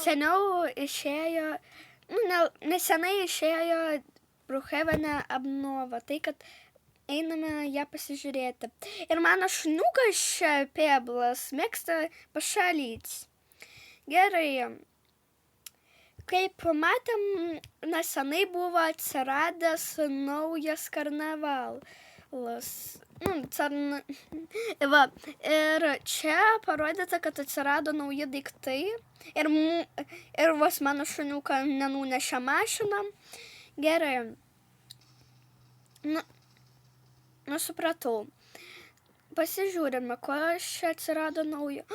seniau išėjo, nesenai išėjo Brookhavene apnova, tai kad einame ją pasižiūrėti. Ir mano šuniukas Pebbles mėgsta pašalyti. Gerai. Kaip matėm, nesenai buvo atsiradęs naujas karnavalas. Va, ir čia parodyta, kad atsirado nauji daiktai. Ir vos mano šuniuką nenunešė mašiną. Gerai. Supratau. Pasižiūrime, ko čia atsirado naujo.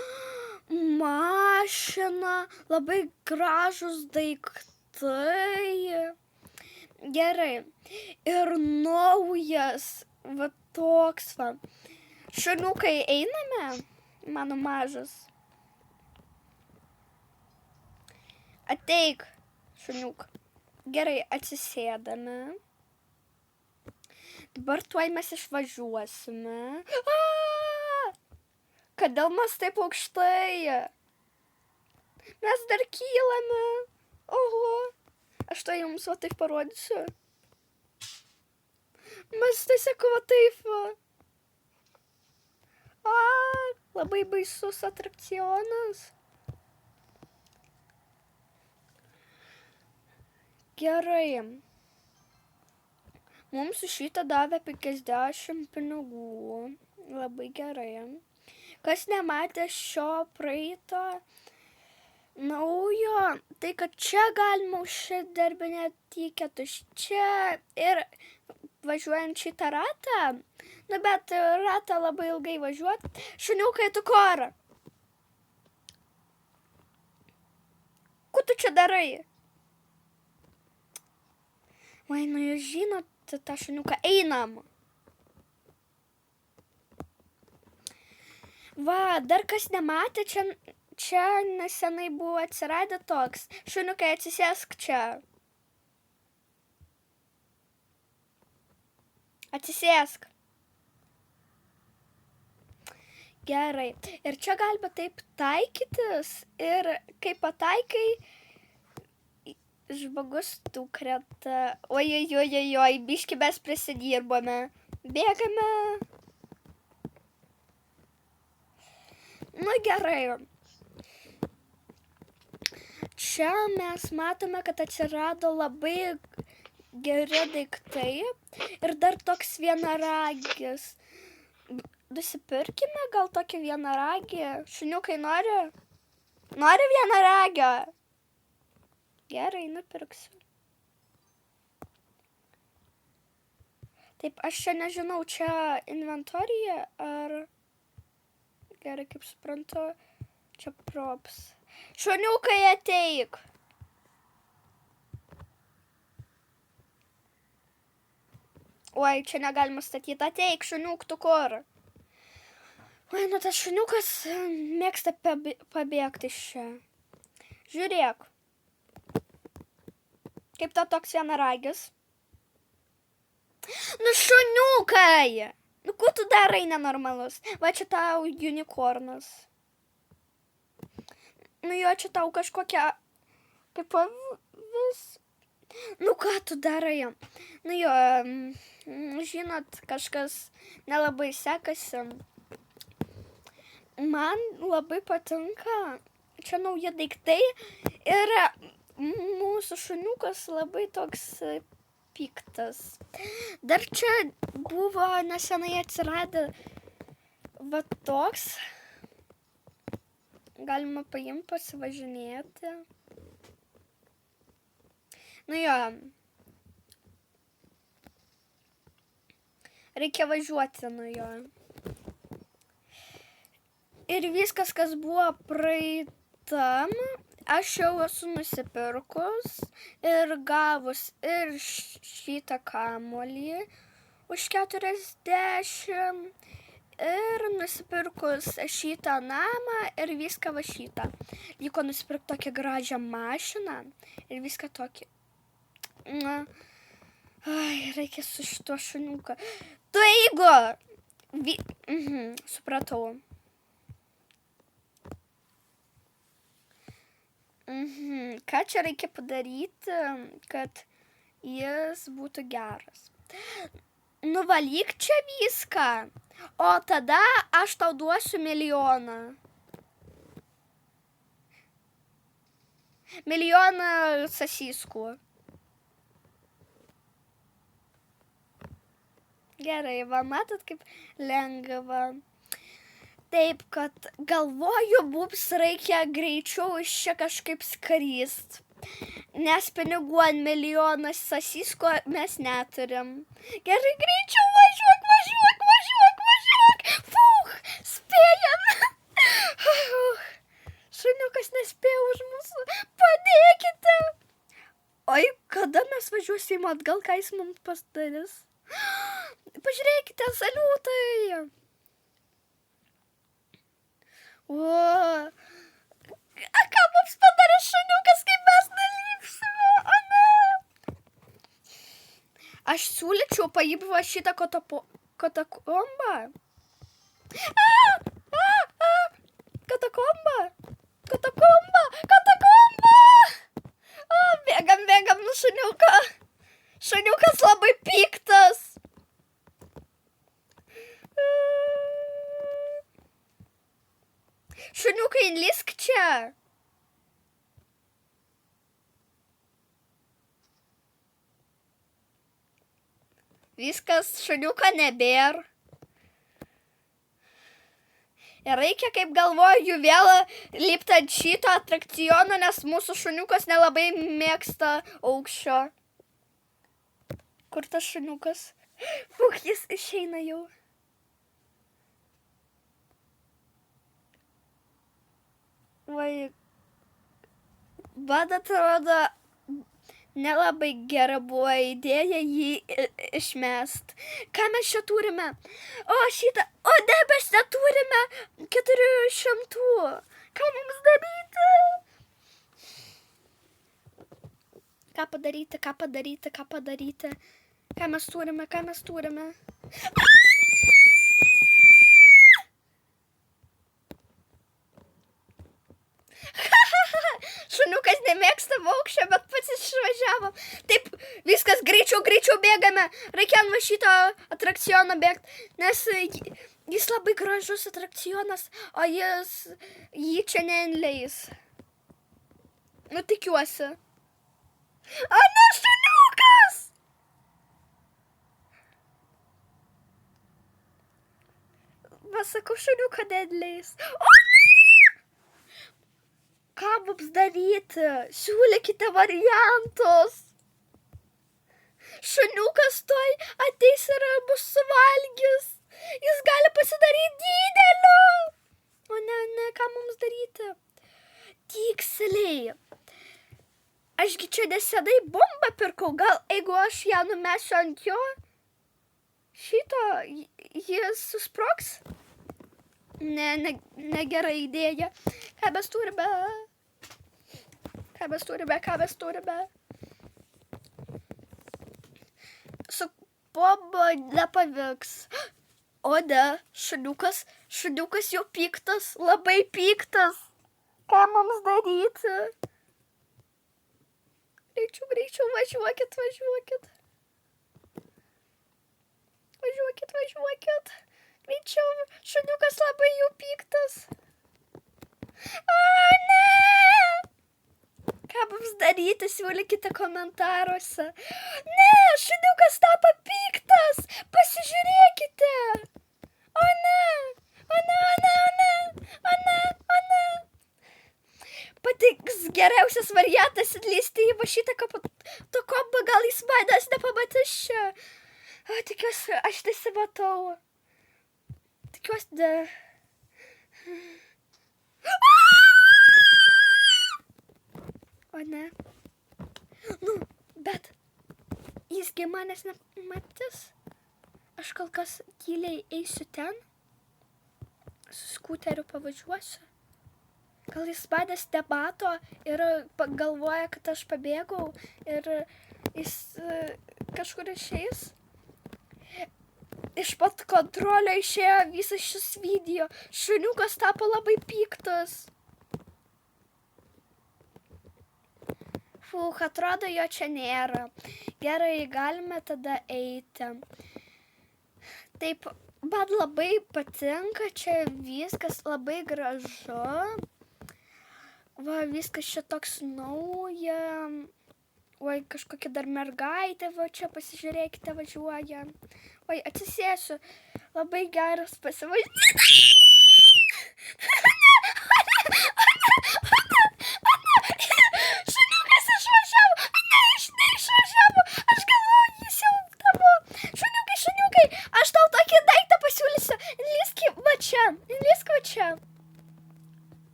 Mašina, labai gražus daiktai. Gerai. Ir naujas, va toks va. Šuniukai einame, mano mažas. Ateik, šuniuk. Gerai, atsisėdame. Dabar tuoj mes išvažiuosime. Kodėl mes taip aukštai? Mes dar kylame. Oho. Aš tai jums va taip parodysiu. Mes tiesiog va taip va. Labai baisus atrakcionas. Gerai. Mums už šitą davė 50 pinigų. Labai gerai. Kas nematė šio praeito naujo, tai kad čia galima užsidarbinėti tiketus. Čia ir važiuojant šitą ratą, bet ratą labai ilgai važiuoti. Šuniukai, tu kur? Ko tu čia darai? Oi, jūs žinot tą šuniuką, einam. Va, dar kas nematė, čia nesenai buvo atsiradę toks. Šuniukai, atsisėsk čia. Atsisėsk. Gerai. Ir čia galima taip taikytis. Ir kai pataikai, žmogus nukrenta. Oi, biški mes prisidirbome. Bėgame. Gerai. Čia mes matome, kad atsirado labai geri daiktai. Ir dar toks vienaragis. Nusipirkime gal tokį vienaragį. Šuniukai nori? Nori vienaragio? Gerai, nupirksiu. Taip, aš čia nežinau, čia inventorija ar... Gerai, kaip suprantu, čia props. Šuniukai, ateik. Oi, čia negalima statyti. Ateik, šuniuk, tu kur? Oi, tas šuniukas mėgsta pabėgti iš čia. Žiūrėk. Kaip tau toks vienaragis? Šuniukai! Ko tu darai nenormalus? Va, čia tau unicornas. Jo, čia tau kažkokia... Kaip vis... Ką tu darai? Jo, žinot, kažkas nelabai sekasi. Man labai patinka. Čia nauji daiktai. Ir mūsų šuniukas labai toks... piktas. Dar čia buvo nesenai atsiradę va toks. Galima paimti, pasivažinėti. Jo. Reikia važiuoti nuo jo. Ir viskas, kas buvo praeitam, aš jau esu nusipirkus ir gavus ir šitą kamuolį už 40 ir nusipirkus šitą namą ir viską va šitą. Liko nusipirkti tokią gražią mašiną ir viską tokį. Reikia su šituo šuniuką. Tu Igor! Supratau. Ką čia reikia padaryti, kad jis būtų geras? Nuvalyk čia viską, o tada aš tau duosiu milijoną. Milijoną sasiskų. Gerai, va, matot, kaip lengva. Taip, kad galvoju, mums reikia greičiau iš čia kažkaip skrist. Nes pinigų ant milijoną sasisko mes neturim. Gerai, greičiau važiuok. Fuh, spėjam. Šuniukas nespėjo už mūsų. Padėkite. Oi, kada mes važiuosim atgal, ką jis mums pasidarys? Pažiūrėkite, saliutai. Ką mums padarė šuniukas, kaip mes dalyksime? O ne. Aš siūlyčiau paimti šitą katakombą. Katakomba. Bėgam nuo šuniuko. Šuniukas labai piktas. Šuniukai, lisk čia. Viskas, šuniuko nebėr. Ir reikia, kaip galvoju, vėl lipti ant šito atrakciono, nes mūsų šuniukas nelabai mėgsta aukščio. Kur tas šuniukas? Jis išeina jau. Vai, man atrodo, nelabai gera buvo idėja jį išmest. Ką mes čia turime? O ne, mes neturime 400. Ką mums daryti? Ką padaryti? Ką mes turime? Šuniukas nemėgsta aukščio, bet pats išvažiavo. Taip, viskas, greičiau bėgame. Reikia nuo šito atrakciono bėgti, nes jis labai gražus atrakcionas, o jį čia neįleis. Nu, tikiuosi. O ne, šuniukas! Pasakau, šuniuką neįleis. Ką mums daryti? Siūlykite variantus. Šuniukas tuoj ateis ir bus suvalgys. Jis gali pasidaryti dideliu. O ne, ką mums daryti? Tiksliai. Ašgi čia nesenai bombą pirkau. Gal jeigu aš ją numesiu ant jo, jis susprogs? Ne gera idėja. Ką mes turime? Su bomba nepavyks. O ne, šuniukas jau piktas, labai piktas. Ką mums daryti? Greičiau, važiuokit. Greičiau, šuniukas labai jau piktas. O ne! Ką mums daryti, siūlykite komentaruose. Ne, šuniukas tapo piktas. Pasižiūrėkite. O ne. Patiks geriausias variantas įlįsti į šitą katakombą. Gal jis manęs nepamatys čia. Tikiuosi, aš nesimatau. O ne. Nu, bet jisgi manęs nematys. Aš kol kas tyliai eisiu ten. Su skuteriu pavažiuosiu. Gal jis manęs nemato ir galvoja, kad aš pabėgau ir jis kažkur išeis. Iš pat kontrolio išėjo visas šis video. Šuniukas tapo labai piktas. atrodo, jo čia nėra. Gerai, galime tada eiti. Taip, man labai patinka, čia viskas labai gražu. Va, viskas čia toks nauja. Oi, kažkokia dar mergaitė, va čia pasižiūrėkite, važiuoja. Oi, atsisėsiu. Labai geras pasivažiuojimas. Šuniukas išvažiavo. Neišvažiavo. Aš galvoju, jis jau tavo. Šuniukai, aš tau tokį daiktą pasiūlysiu. Lįsk va čia.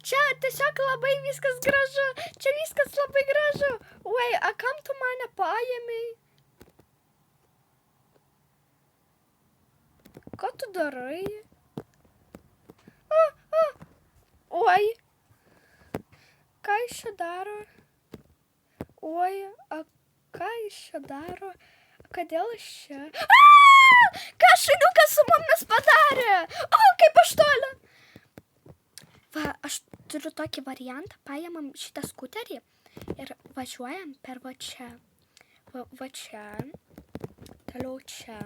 Čia tiesiog labai viskas gražu. Čia viskas labai gražu. Oi, a kam tu mane paėmei? Ką tu darai? Oi. Ką jis čia daro? Oi, a ką jis čia daro? Kodėl aš čia? Ką šuniukas su mumis padarė? O, kaip aš toli. Va, aš turiu tokį variantą, paėmam šitą skuterį ir važiuojam per va čia. Va čia, toliau čia.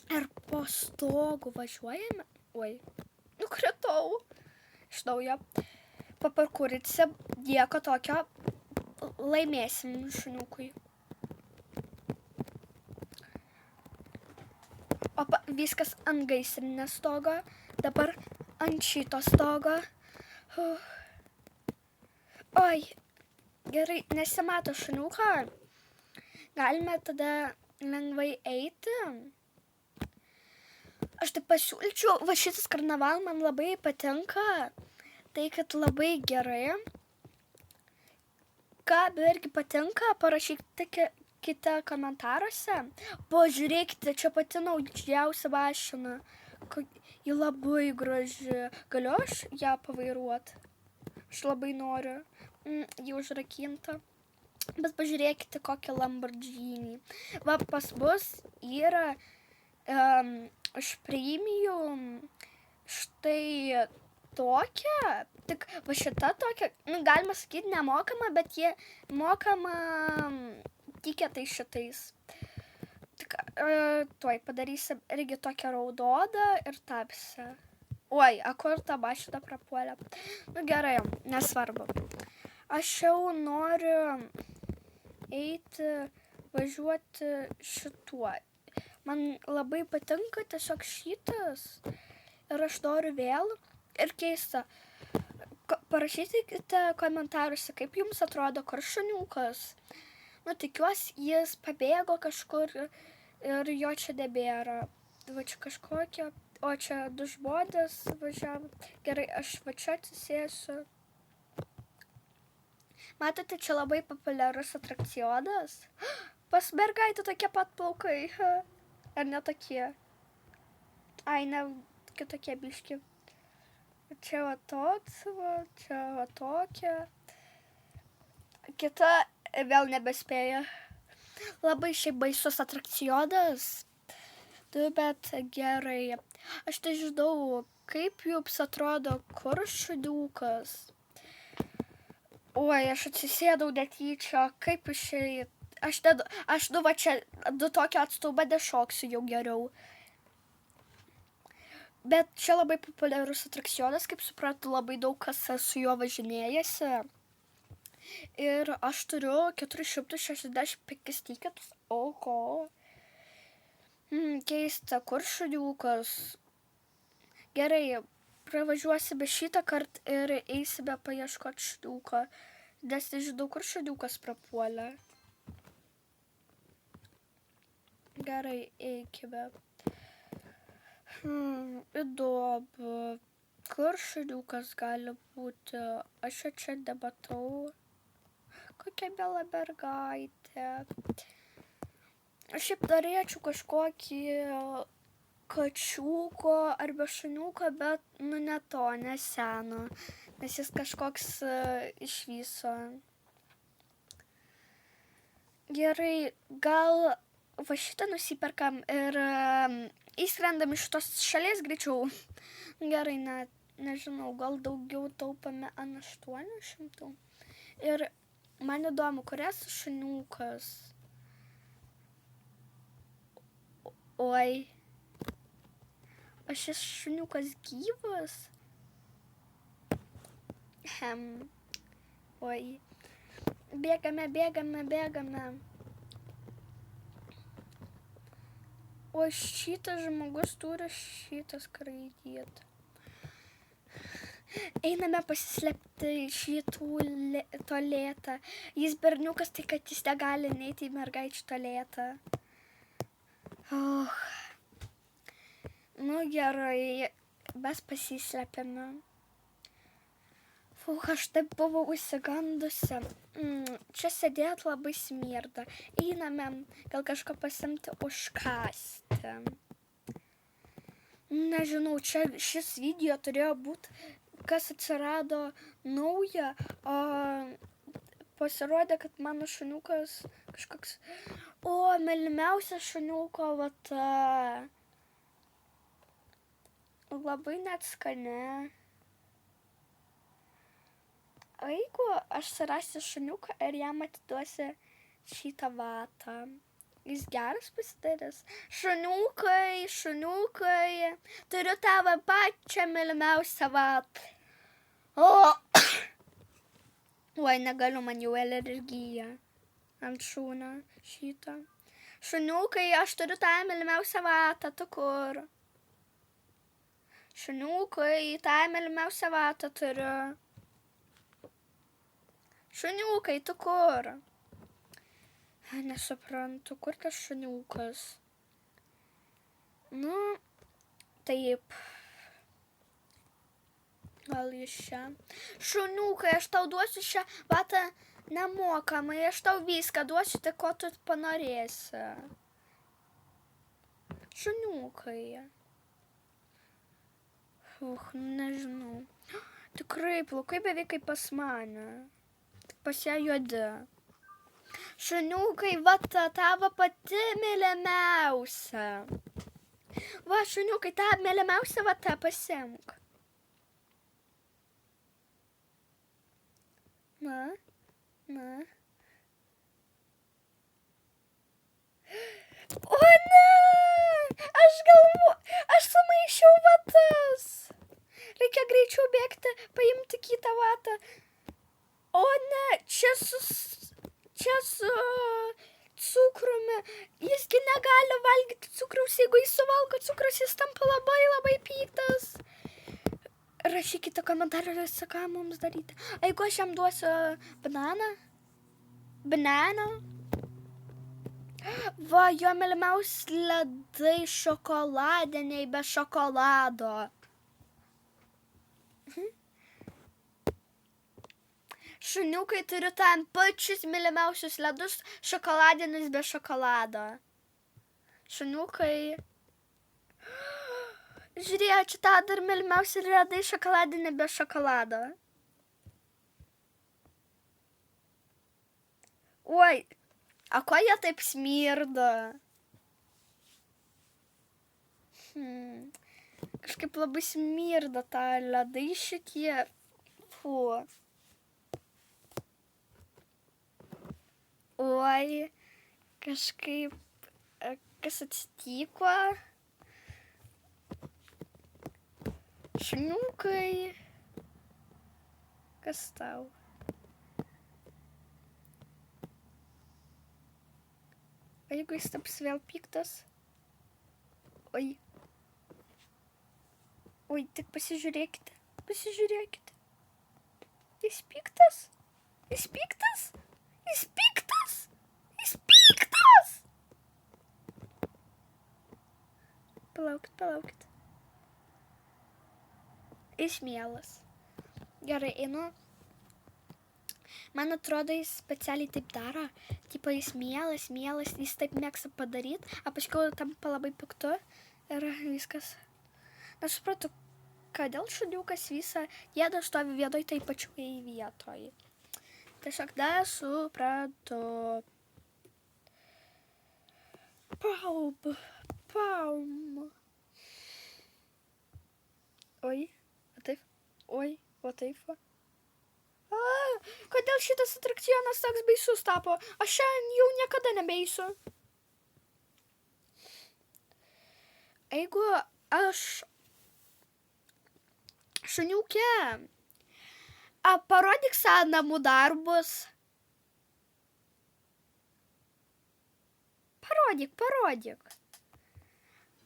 Ir po stogu važiuojame. Oi, nukritau. Iš naujo. Paparkuritse nieko tokio laimėsim šuniukui. O viskas ant gaisrinės stogo. Dabar ant šito stogo. Oi, gerai, nesimato šuniuką. Galime tada lengvai eiti. Aš taip pasiūlyčiau, va šitas karnaval man labai patinka. Tai, kad labai gerai. Ką irgi patinka, parašykite komentaruose. Pažiūrėkite, čia pati naudžiausia mašina. Ji labai graži. Galiu aš ją pavairuoti? Aš labai noriu. Ji užrakinta. Bet pažiūrėkite, kokią Lamborghini. Va, pas mus yra iš premium štai tokia. Tik va šita tokia, galima sakyti, nemokama, bet jie mokama tiketai šitais. Tuoj padarysim irgi tokią raudoną ir tamsią. Oi, kur ta mašina prapuolė. Gerai, nesvarbu. Aš jau noriu eiti, važiuoti šituo. Man labai patinka tiesiog šitas. Ir aš noriu vėl. Ir keista. Parašykite komentaruose, kaip jums atrodo šuniukas. Tikiuosi, jis pabėgo kažkur ir jo čia nebėra. Va čia kažkokia, o čia du žmonės važiavo. Gerai, aš va čia atsisėsiu. Matote, čia labai populiarus atrakcionas. Pas mergaitę tokie pat plaukai. Ar ne tokie? Ai, ne, kitokie biški. Čia va toks, va, čia va tokia. Kita vėl nebespėja. Labai šiaip baisus atrakcionas. Bet gerai. Aš tai žinau, kaip jums atrodo šuniukas. Oi, aš atsisėdau netyčia. Kaip išeit? Aš va čia du tokio atstumą nešoksiu jau geriau. Bet čia labai populiarus atrakcionas, kaip suprantu, labai daug kas su juo važinėjasi. Ir aš turiu 465 tiketus. Oho. Keista, šuniukas. Gerai, pravažiuosime šitą kartą ir eisime paieškoti šuniuką. Nes nežinau, šuniukas prapuolė. Gerai, eikime. Įdomu. Šuniukas gali būti? Aš čia nematau. Kokia miela mergaitė. Aš šiaip norėčiau kažkokį kačiuko arba šuniuką, bet ne to, ne seno. Nes jis kažkoks iš viso. Gerai, gal va šitą nusiperkam ir įskrendam iš tos šalies greičiau. Gerai, nežinau, gal daugiau taupame ant 800. Ir man įdomu, kurias šuniukas. Oi. O šis šuniukas gyvas? Oi. Bėgame. O šitas žmogus turi šitą skraidyti. Einame pasislėpti šį tualetą. Jis berniukas, tai kad jis negali neiti į mergaičių tualetą. Nu gerai, mes pasislėpėme. Aš taip buvau įsigandusi. Čia sėdėt labai smirda. Einame gal kažką pasimti užkasti. Nežinau, čia šis video turėjo būti, kas atsirado nauja, o pasirodė, kad mano šuniukas kažkoks... O, mylimiausias šuniuko vata. Labai net skane. O jeigu aš surasiu šuniuką ir jam atiduosiu šitą vatą, jis geras pasidarys. Šuniukai, turiu tavo pačią mylimiausią vatą. Oi, negaliu, man jau alergija ant šūno šito. Šuniukai, aš turiu tavo mylimiausią vatą, tu kur? Šuniukai, tavo mylimiausią vatą turiu. Šuniukai, tu kur? Nesuprantu, kur tas šuniukas? Nu, taip. Gal jis čia? Šuniukai, aš tau duosiu šią vatą nemokamai, aš tau viską duosiu, tai ko tu panorėsi. Šuniukai. Nežinau. Tikrai, plaukai beveik kaip pas mane. Pas ją juodi. Šuniukai, vata, tavo pati mylimiausia. Va, šuniukai, tą mylimiausią vatą pasimk. Na. O ne! Aš sumaišiau vatas. Reikia greičiau bėgti, paimti kitą vatą. O ne, čia su cukrumi. Jisgi negali valgyti cukraus, jeigu jis suvalgo cukrus, jis tampa labai piktas. Rašykite komentaruose, ką mums daryti. Jeigu aš jam duosiu bananą. Va, jo mylimiausi ledai šokoladiniai be šokolado. Šuniukai, turiu tam pačius mylimiausius ledus šokoladinius be šokolado. Šuniukai. Žiūrėjau, čia tą dar mylimiausi ledai šokoladiniai be šokolado. Oi, o ko jie taip smirda? Kažkaip labai smirda tą ledai šitie. Fu. Oi, kažkaip, kas atsitiko? Šuniukai. Kas tau? O jeigu jis taps vėl piktas? Oi, tik pasižiūrėkite. Jis piktas? Palaukit. Jis mielas. Gerai, einu. Man atrodo, jis specialiai taip daro. Tipo, jis mielas, jis taip mėgsta padaryti, o paskui tampa labai piktu ir viskas. Nesupratau, kodėl šuniukas visą jėdą stovi vietoj tai pačioj vietoj. Tiesiog nesupratau. Paum. Oi, taip. Oi, va taip va. Kodėl šitas atrakcionas toks baisus tapo? Aš šiandien jau niekada nebeisiu. Jeigu aš šuniukė, parodyk savo namų darbus. Parodyk.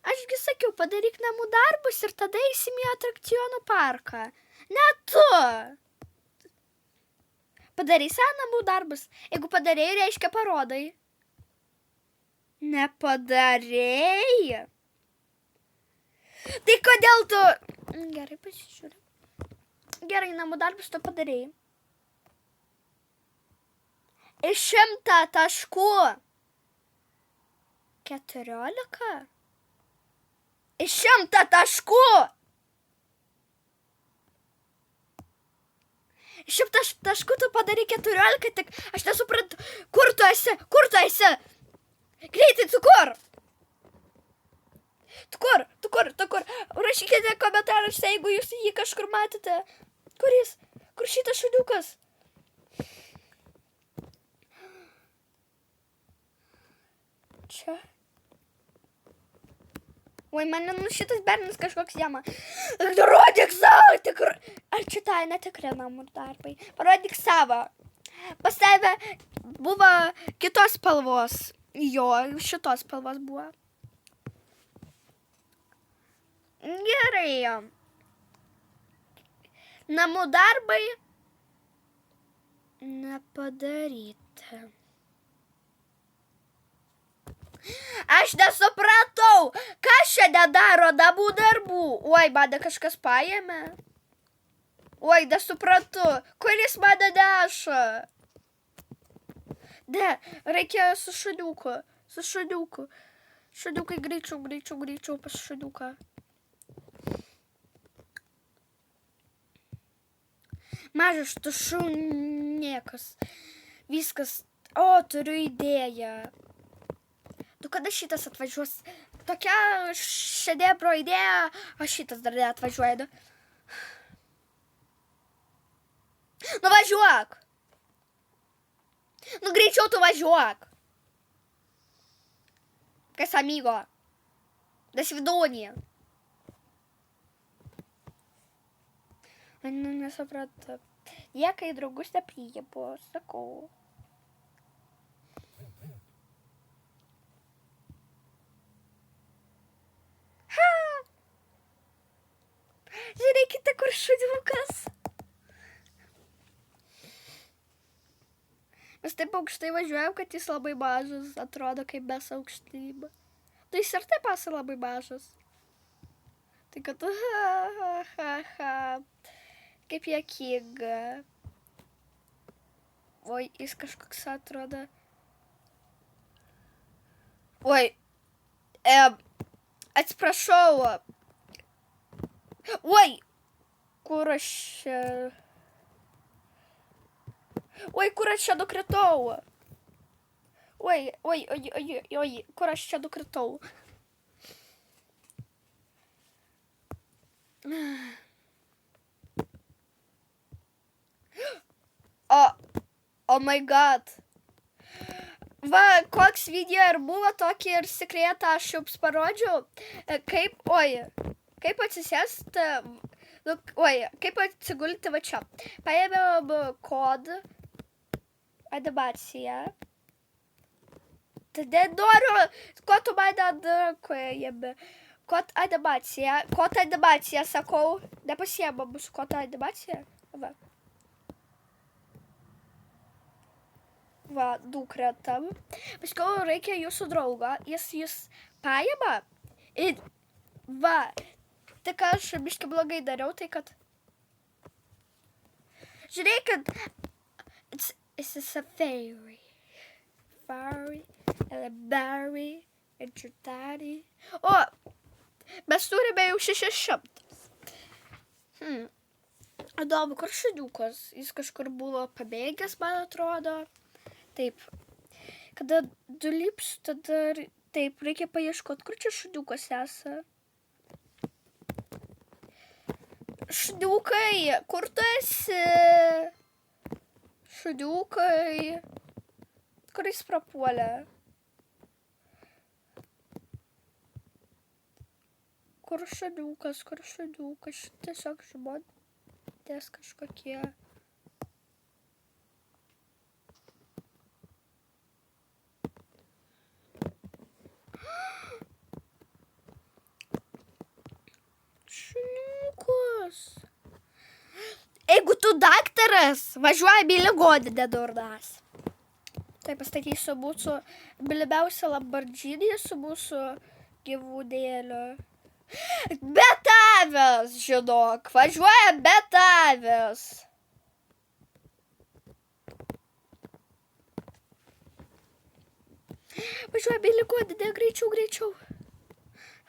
Ašgi sakiau, padaryk namų darbus ir tada eisim į atrakcionų parką. Ne tu. Padarai savo namų darbus. Jeigu padarėjai, reiškia parodai. Nepadarėjai? Tai kodėl tu... Gerai, pasižiūrė. Gerai, namų darbus tu padarėjai. Iš 100 taškų. 14? Iš 100 taškų. Iš 100 taškų tu padarai 14, tik aš nesuprantu, kur tu esi? Greitai, tu kur? Tu kur? Rašykite komentaruose, jeigu jūs jį kažkur matėte. Kur jis? Kur šitas šuniukas? Čia. Oi, mane šitas bernas kažkoks jama. Rodyk savo, ar čia tai netikri namų darbai? Parodyk savo. Pas tave buvo kitos spalvos. Jo, šitos spalvos buvo. Gerai. Namų darbai nepadaryti. Aš nesupratau, kas šiandien daro namų darbų. Oi, mane kažkas paėmė. Oi, nesuprantu, kuris mane neša. Ne, reikia su šuniuku. Šuniukai greičiau pas šuniuką. Mažas tu šuniukas. Viskas. O, turiu idėją. Tu kada šitas atvažiuos? Tokia šedebro idėja, o šitas dar neatvažiuoja. Nuvažiuok! Greičiau tu važiuok! Kas amigo? До свидания. Nesupratau. Jie, kai draugus nepriimu, sakau. Žiūrėkite, kur šuniukas. Mes taip aukštai važiuojam, kad jis labai mažas. Atrodo, kaip mes aukštybė. Tai jis ir taip esi labai mažas. Tai kad... Kaip juokinga. Oi, jis kažkoks atrodo. Oi. Atsiprašau. Oi, kur aš čia... Oi, kur aš čia nukritau? Oi, kur aš čia nukritau? Oh my god. Va, koks video ir buvo, tokį ir sekretą aš jums parodžiau. Kaip atsisėsti, kaip atsigulti va čia. Paėmėm kodą, animaciją. Tada noriu, ko tu mane atkoja. Kod animacija, sakau. Nepasiema bus kod animacija. Va, dukretam. Paskiau reikia jūsų draugą. Jis paėma. Ir va. Tik aš biškai blogai dariau, tai kad... Žiūrėkit. It's a fairy. Fairy. And a berry. And your daddy. O, mes turime jau 600. Įdomu, kur šuniukas? Jis kažkur buvo pabėgęs, man atrodo. Taip. Kada dulipsiu, tada... Taip, reikia paieškoti, kur čia šuniukas esa. Šuniukai, kur tu esi? Šuniukai. Kur jis prapuolė? Kur šuniukas? Tiesiog žmonės kažkokie. Šuniukus. Jeigu tu daktaras, važiuojam į ligoninę durnas. Tai pastatysiu mūsų bilibiausią Lamborghini su mūsų gyvūnėliu. Betavęs, žinok, važiuoja betavęs. Važiuojam į ligoninę, greičiau.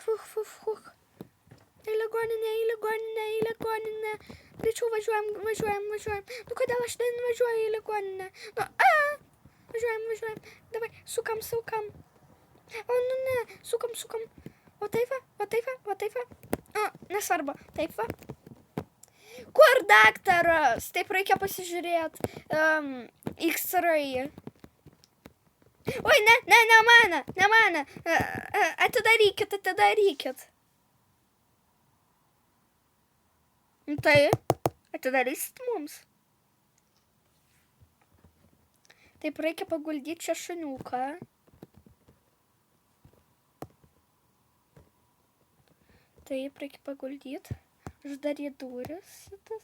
Fuch. Į ligoninę. Greičiau važiuojam. Nu, kodėl aš ten važiuoju į ligoninę? Važiuojam. Davai, sukam. O, nu ne, sukam. O taip va. Nesvarbu, taip va. Kur daktaras? Taip reikia pasižiūrėti. X-ray. Oi, ne mane. Atidarykit. Tai, atidarysit mums. Taip reikia paguldyti čia šuniuką. Taip reikia paguldyti. Uždaryti duris. Taip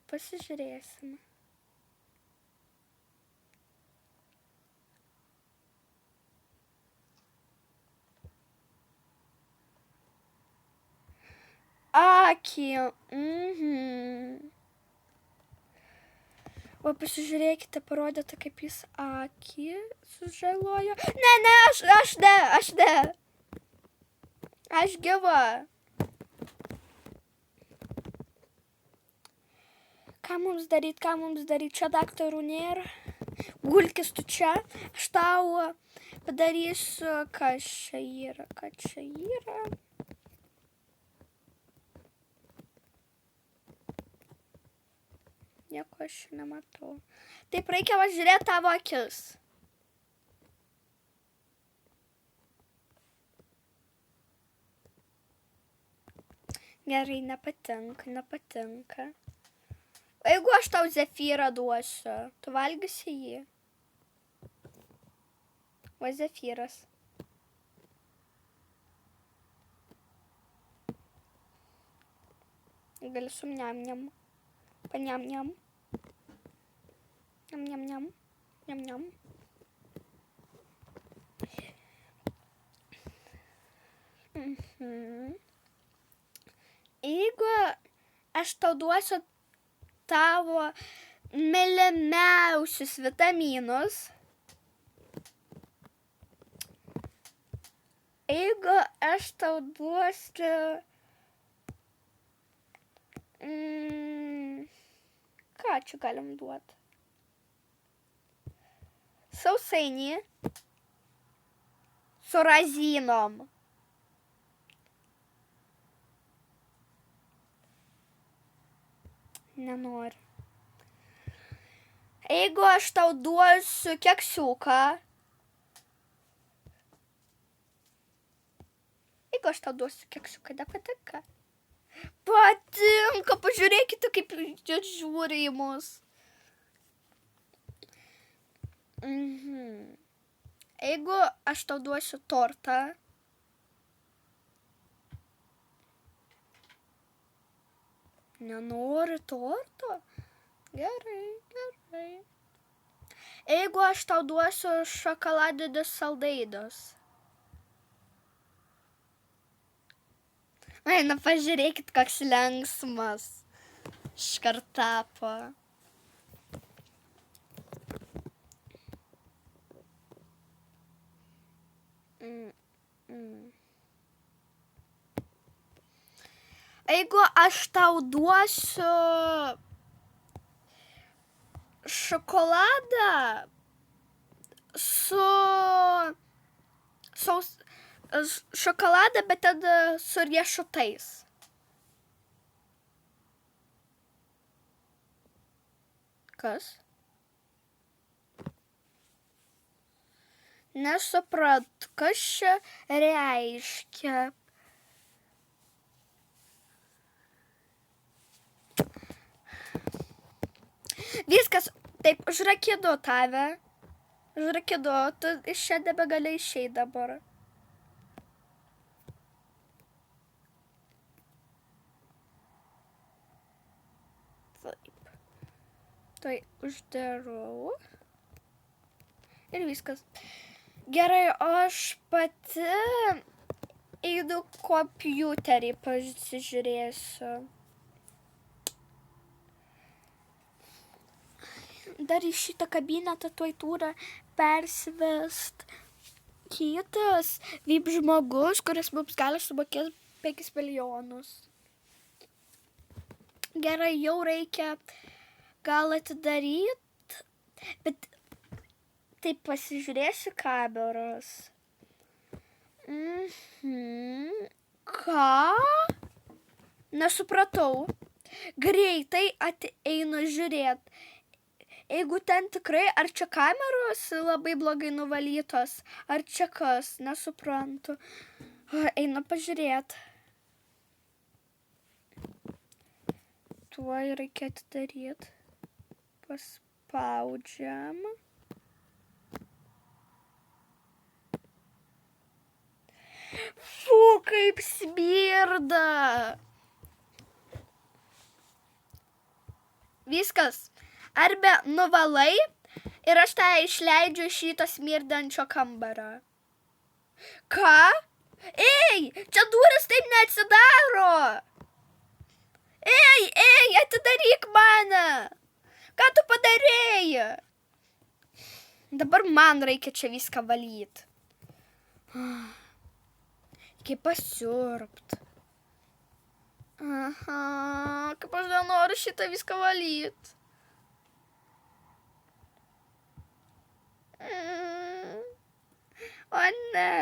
pasižiūrėsim. Akį. O pasižiūrėkite, parodyta, kaip jis akį sužalojo. Ne, aš ne. Aš gyva. Ką mums daryt? Čia daktarų nėra. Gulkis tu čia. Aš tau padarysiu, kas čia yra. Nieko aš nematau. Taip reikia važiuoti tavo akis. Gerai, nepatinka. O jeigu aš tau zefyrą duosiu, tu valgysi jį? O zefyras. Gali su niam. Paniam. Niam. Jeigu aš tau duosiu tavo mylimiausius vitaminus, jeigu aš tau duosiu ką čia galim duoti? Sausainį su razinom. Nenori. Jeigu aš tau duosiu keksiuką. Nepatinka. Patinka, pažiūrėkite, kaip jis žiūri į mus. Jeigu aš tau duosiu tortą. Nenori torto? Gerai. Jeigu aš tau duosiu šokoladinius saldainius. Eina, pažiūrėkit, koks linksmas. Iškart tapo. Jeigu aš tau duosiu šokoladą šokoladą, bet tada su riešutais. Kas? Nesuprantu, kas čia reiškia. Viskas, taip, užrakidu tave. Užrakidu, tu iš čia nebegali išeiti dabar. Taip. Tai uždarau. Ir viskas. Gerai, o aš pati einu kompiuterį pasižiūrėsiu. Dar į šitą kabinetą tuoj turi persivest kitas VIP žmogus, kuris mums gali sumokėti 5 milijonus. Gerai, jau reikia gal atidaryti, bet taip pasižiūrėsiu kameras. Ką? Nesupratau. Greitai einu žiūrėti. Jeigu ten tikrai, ar čia kameros labai blogai nuvalytos, ar čia kas, nesuprantu. Einu pažiūrėti. Tuoj reikia atidaryti. Paspaudžiam. Fu, kaip smirda. Viskas. Arba nuvalai ir aš tą išleidžiu iš šito smirdančio kambario. Ką? Ei, čia durys taip neatsidaro. Ei, atidaryk mane. Ką tu padarėjai? Dabar man reikia čia viską valyti. Kaip pasiurbt. Aha, kaip aš nenoriu šitą viską valyti. O ne.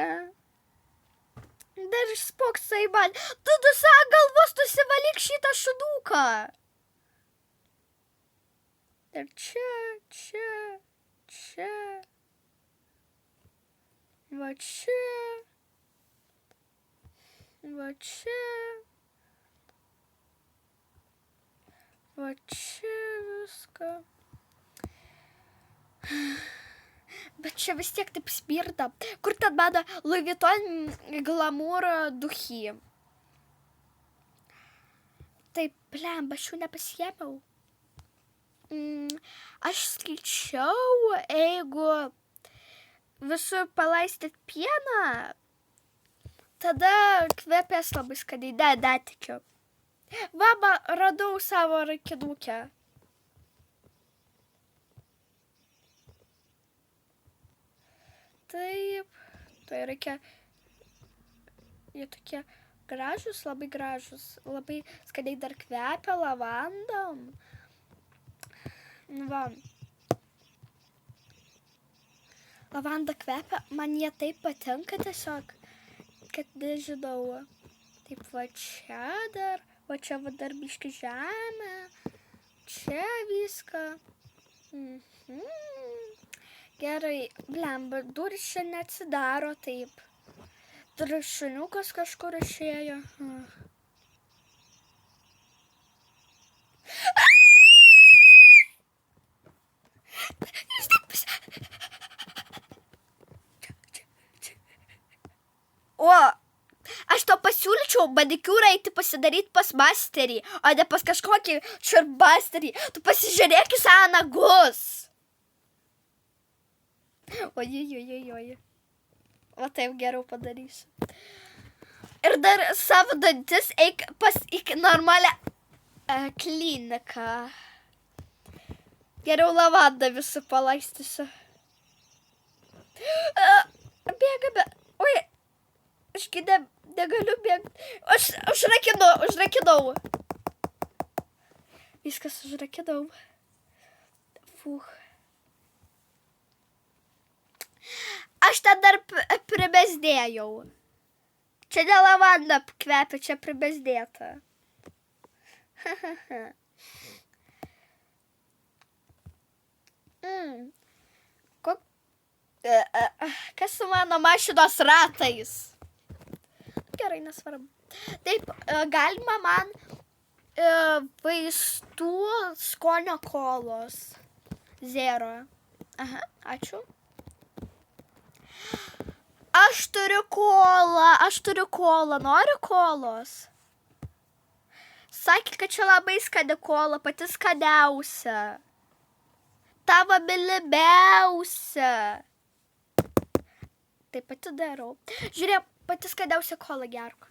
Dar išspokso į man. Tu savo galvos nusivalyk šitą šuduką. Ir čia. Va čia. Va čia. Va čia viską. Bet čia vis tiek taip smirda. Kur ten mano Louis Vuitton Glamour duchy? Taip, blemba, aš jų nepasiėmiau. Aš skaičiau, jeigu visur palaistyt pieną, tada kvepės labai skaniai. Netikiu. Va, radau savo rakinukę. Taip, tai reikia, jie tokie gražus, labai gražus, labai skaniai dar kvepia lavandom. Va. Lavanda kvepia, man jie taip patinka tiesiog, kad nežinau. Taip, va čia dar, va čia va dar biški žemė, čia viską. Gerai, blemba, durys čia neatsidaro taip. Dar šuniukas kažkur išėjo. O, aš to pasiūlyčiau manikiūrą eiti pasidaryti pas masterį, o ne pas kažkokį šarbasterį. Tu pasižiūrėk į savo nagus. Ojojojojoj. O taip geriau padarysiu. Ir dar savo dantis eik pas normalią kliniką. Geriau lavandą visų palaistysiu. Bėga. Oi, ašgi negaliu bėgti. Užrakinau. Viskas užrakinau. Fuh. Aš ten dar pribezdėjau. Čia ne lavanda kvepia, čia pribezdėta. su mano mašinos ratais. Gerai, nesvarbu. Taip, galima man vaistų skonio kolos. 0. Aha, ačiū. Aš turiu kolą. Nori kolos? Sakė, kad čia labai skani kola, pati skaniausia. Tavo mylimiausia. Taip pati darau. Žiūrėk, pati skaniausia kola, gerk.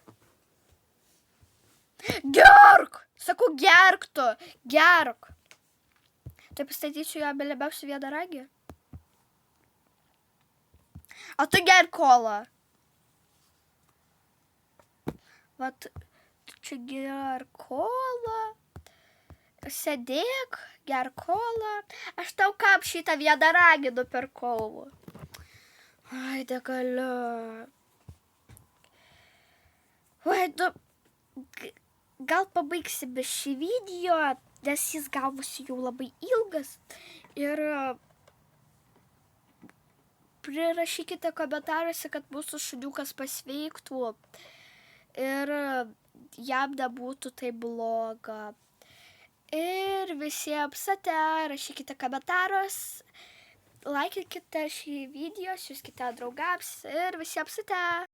Gerk! Sakau, gerk tu. Gerk. Tai pastatysiu ją mylimiausią vienaragį. O tu gerk kolą. Vat, tu čia gerk kolą. Sėdėk, gerk kolą. Aš tau kam šitą vienaragį nupirkau. Ai, negaliu. Oi, gal pabaigsime šį video, nes jis gavosi jau labai ilgas. Ir prirašykite komentaruose, kad mūsų šuniukas pasveiktų. Ir jam nebūtų tai bloga. Ir visiems ate, rašykite komentarus, laikykite šį video, siųskite draugams ir visiems ate.